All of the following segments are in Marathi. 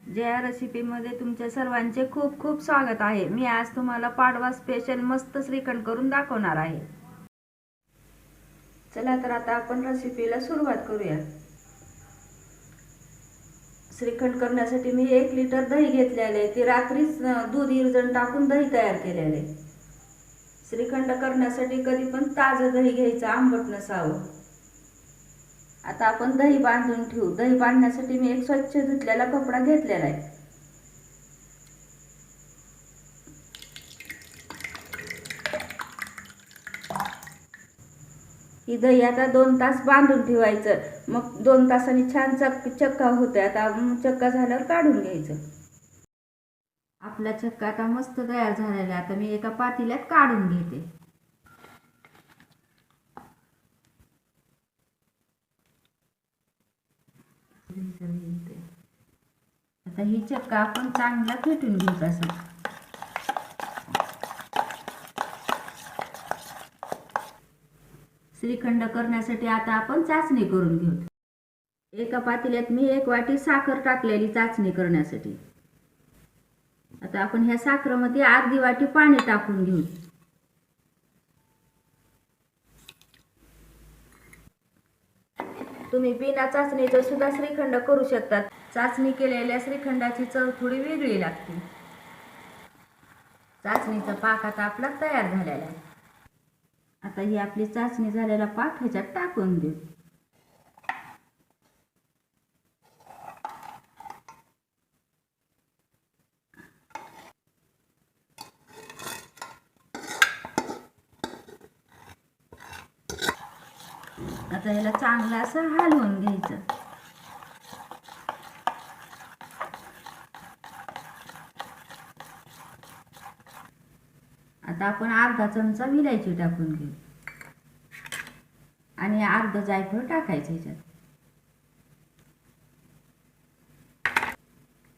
जया रेसिपीमध्ये तुमच्या सर्वांचे खूप खूप स्वागत आहे। मी आज तुम्हाला पाडवा स्पेशल मस्त श्रीखंड करून दाखवणार आहे। चला तर आता आपण रेसिपीला सुरुवात करूया। श्रीखंड करण्यासाठी मी 1 लिटर दही घेतलेले आहे। ते रात्रीच दूध इरजण टाकून दही तयार केलेले आहे। श्रीखंड करण्यासाठी कधी पण ताजं दही घ्यायचं, आंबट नसावं। आता आपण दही बांधून ठेवू। दही बांधण्यासाठी मी एक स्वच्छ धुतलेला कपडा घेतलेला आहे। ही दही आता 2 तास बांधून ठेवायचं। मग 2 तासांनी छान चक्का होते। आता चक्का झाल्यावर काढून घ्यायचं। आपला चक्का आता मस्त तयार झालेला आहे। आता मी एका पातेल्यात काढून घेते। आता ही चक्का आपण चांगला फेटून घ्यायचा असं। श्रीखंड करण्यासाठी आता आपण चाचणी करून घेऊ। एका पातेल्यात मी 1 वाटी साखर टाकलेली चाचणी करण्यासाठी। आता आपण ह्या साखरेमध्ये अर्धी वाटी पाणी टाकून घेऊ। तुम्ही बिना चाचणीचं सुद्धा श्रीखंड करू शकता। चाचणी केलेल्या श्रीखंडाची चव थोडी वेगळी लागते। चाचणीचा पाक आता आपला तयार झालेला आहे। आता ही आपली चाचणी झालेला पाक ह्याच्यात टाकून देऊ। आता याला चांगलं असं हलवून घ्यायचं। आता आपण अर्धा चमचा विलायची टाकून घेऊ आणि अर्ध जायफळ टाकायचं ह्याच्यात।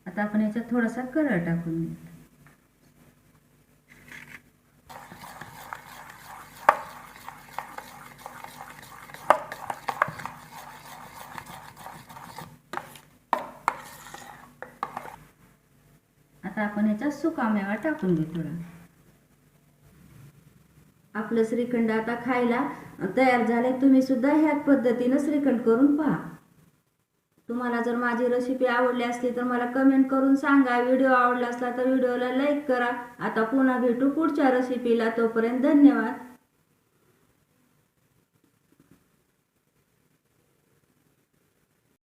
आता आपण ह्याच्यात थोडासा कलर टाकून घेऊ। आता आपण ह्याच्यात सुकामेवा टाकून घेऊ थोडा। आपलं श्रीखंड आता खायला तयार झाले। तुम्ही सुद्धा ह्याच पद्धतीने श्रीखंड करून पहा। तुम्हाला जर माझी रेसिपी आवडली असली तर मला कमेंट करून सांगा। व्हिडिओ आवडला असला तर व्हिडिओला लाईक करा। आता पुन्हा भेटू पुढच्या रेसिपीला। तोपर्यंत धन्यवाद।